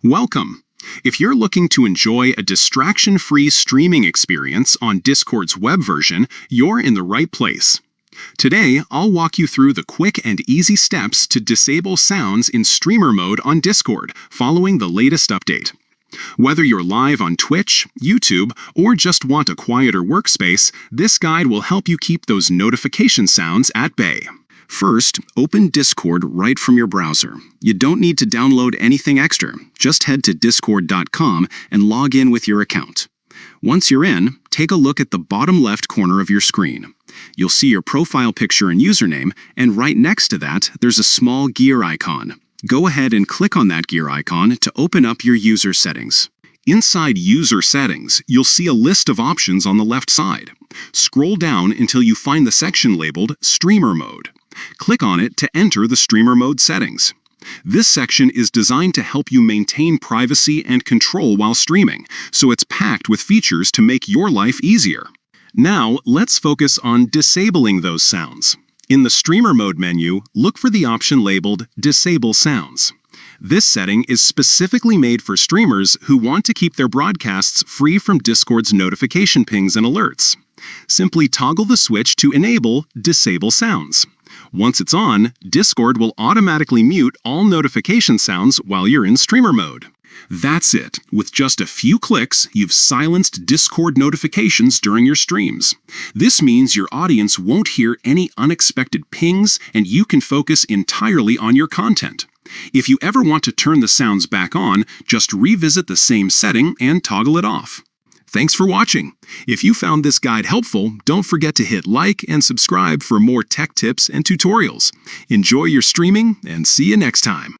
Welcome! If you're looking to enjoy a distraction-free streaming experience on Discord's web version, you're in the right place. Today, I'll walk you through the quick and easy steps to disable sounds in streamer mode on Discord following the latest update. Whether you're live on Twitch, YouTube, or just want a quieter workspace, this guide will help you keep those notification sounds at bay. First, open Discord right from your browser. You don't need to download anything extra. Just head to discord.com and log in with your account. Once you're in, take a look at the bottom left corner of your screen. You'll see your profile picture and username, and right next to that, there's a small gear icon. Go ahead and click on that gear icon to open up your user settings. Inside User Settings, you'll see a list of options on the left side. Scroll down until you find the section labeled Streamer Mode. Click on it to enter the streamer mode settings. This section is designed to help you maintain privacy and control while streaming, so it's packed with features to make your life easier. Now, let's focus on disabling those sounds. In the streamer mode menu, look for the option labeled Disable Sounds. This setting is specifically made for streamers who want to keep their broadcasts free from Discord's notification pings and alerts. Simply toggle the switch to enable Disable Sounds. Once it's on, Discord will automatically mute all notification sounds while you're in streamer mode. That's it. With just a few clicks, you've silenced Discord notifications during your streams. This means your audience won't hear any unexpected pings, and you can focus entirely on your content. If you ever want to turn the sounds back on, just revisit the same setting and toggle it off. Thanks for watching. If you found this guide helpful, don't forget to hit like and subscribe for more tech tips and tutorials. Enjoy your streaming, and see you next time.